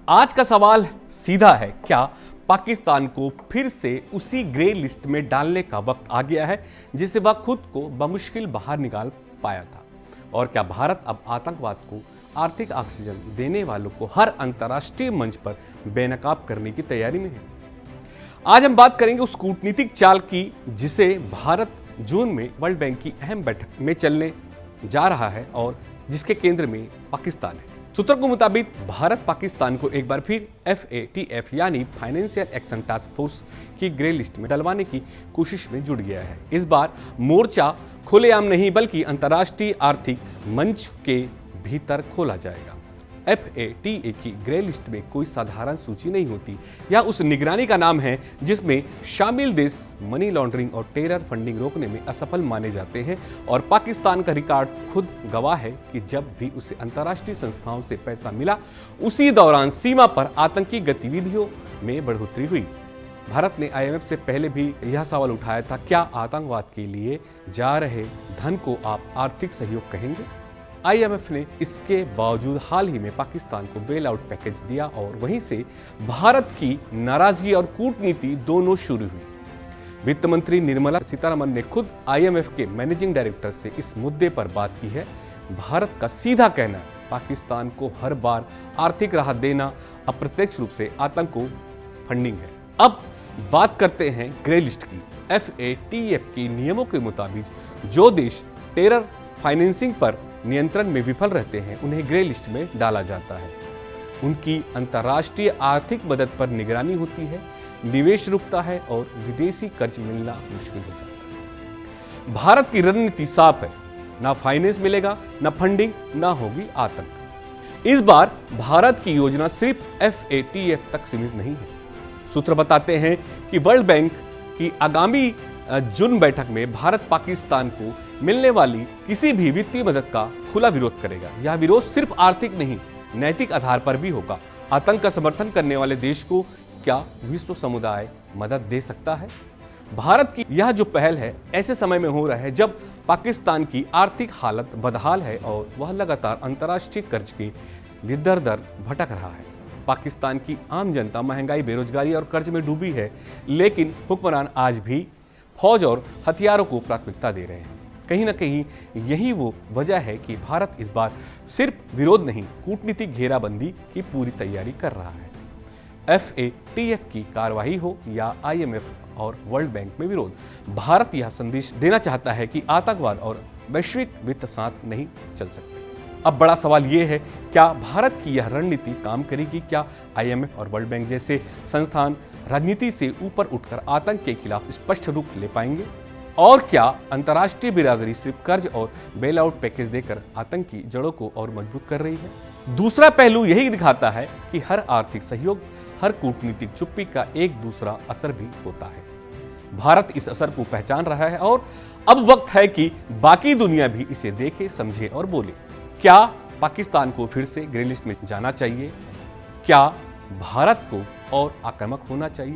आज का सवाल सीधा है, क्या पाकिस्तान को फिर से उसी ग्रे लिस्ट में डालने का वक्त आ गया है जिसे वह खुद को बमुश्किल बाहर निकाल पाया था? और क्या भारत अब आतंकवाद को आर्थिक ऑक्सीजन देने वालों को हर अंतर्राष्ट्रीय मंच पर बेनकाब करने की तैयारी में है? आज हम बात करेंगे उस कूटनीतिक चाल की जिसे भारत जून में वर्ल्ड बैंक की अहम बैठक में चलने जा रहा है और जिसके केंद्र में पाकिस्तान है। सूत्रों के मुताबिक भारत पाकिस्तान को एक बार फिर FATF यानी फाइनेंशियल एक्शन टास्क फोर्स की ग्रे लिस्ट में डलवाने की कोशिश में जुट गया है। इस बार मोर्चा खुलेआम नहीं बल्कि अंतर्राष्ट्रीय आर्थिक मंच के भीतर खोला जाएगा। FATA की ग्रे लिस्ट में कोई साधारण सूची नहीं होती। यह उस निगरानी का नाम है जिसमें शामिल देश मनी लॉन्ड्रिंग और टेरर फंडिंग रोकने में असफल माने जाते हैं और पाकिस्तान का रिकॉर्ड खुद गवाह है कि जब भी उसे अंतर्राष्ट्रीय संस्थाओं से पैसा मिला उसी दौरान सीमा पर आतंकी गतिविधियों में बढ़ोतरी हुई। भारत ने IMF से पहले भी यह सवाल उठाया था, क्या आतंकवाद के लिए जा रहे धन को आप आर्थिक सहयोग कहेंगे? IMF ने इसके बावजूद हाल ही में पाकिस्तान को बेल आउट पैकेज दिया और वहीं से भारत की नाराजगी और कूटनीति दोनों शुरू हुई। वित्त मंत्री निर्मला सीतारमण ने खुद IMF के मैनेजिंग डायरेक्टर से इस मुद्दे पर बात की है। भारत का सीधा कहना है, पाकिस्तान को हर बार आर्थिक राहत देना अप्रत्यक्ष रूप से आतंक को फंडिंग है। अब बात करते हैं ग्रे लिस्ट की। FATF के नियमों के मुताबिक जो देश टेरर फाइनेंसिंग पर नियंत्रण में विफल रहते हैं उन्हें ग्रे लिस्ट में डाला जाता है। उनकी अंतर्राष्ट्रीय आर्थिक मदद पर निगरानी होती है, निवेश रुकता है और विदेशी कर्ज मिलना मुश्किल हो जाता है। भारत की रणनीति साफ है, ना फाइनेंस मिलेगा, ना फंडिंग, ना होगी आतंक। इस बार भारत की योजना सिर्फ FATF तक सीमित नहीं है। सूत्र बताते हैं कि वर्ल्ड बैंक की आगामी जून बैठक में भारत पाकिस्तान को मिलने वाली किसी भी वित्तीय मदद का खुला विरोध करेगा। यह विरोध सिर्फ आर्थिक नहीं, नैतिक आधार पर भी होगा। आतंक का समर्थन करने वाले देश को क्या विश्व समुदाय मदद दे सकता है? भारत की यह जो पहल है ऐसे समय में हो रहा है जब पाकिस्तान की आर्थिक हालत बदहाल है और वह लगातार अंतर्राष्ट्रीय कर्ज के लिए दर दर भटक रहा है। पाकिस्तान की आम जनता महंगाई, बेरोजगारी और कर्ज में डूबी है, लेकिन हुक्मरान आज भी फौज और हथियारों को प्राथमिकता दे रहे हैं। कहीं ना कहीं यही वो वजह है कि भारत इस बार सिर्फ विरोध नहीं, कूटनीतिक घेराबंदी की पूरी तैयारी कर रहा है। FATF की कार्रवाई हो या IMF और वर्ल्ड बैंक में विरोध, भारत यह संदेश देना चाहता है कि आतंकवाद और वैश्विक वित्त साथ नहीं चल सकते। अब बड़ा सवाल ये है, क्या भारत की यह रणनीति काम करेगी? क्या IMF और वर्ल्ड बैंक जैसे संस्थान राजनीति से ऊपर उठकर आतंक के खिलाफ स्पष्ट रुख ले पाएंगे? और क्या अंतर्राष्ट्रीय बिरादरी सिर्फ कर्ज और बेल आउट पैकेज देकर आतंक की जड़ों को और मजबूत कर रही है? दूसरा पहलू यही दिखाता है कि हर आर्थिक सहयोग, हर कूटनीतिक चुप्पी का एक दूसरा असर भी होता है। भारत इस असर को पहचान रहा है और अब वक्त है कि बाकी दुनिया भी इसे देखे, समझे और बोले। क्या पाकिस्तान को फिर से ग्रे लिस्ट में जाना चाहिए? क्या भारत को और आक्रामक होना चाहिए?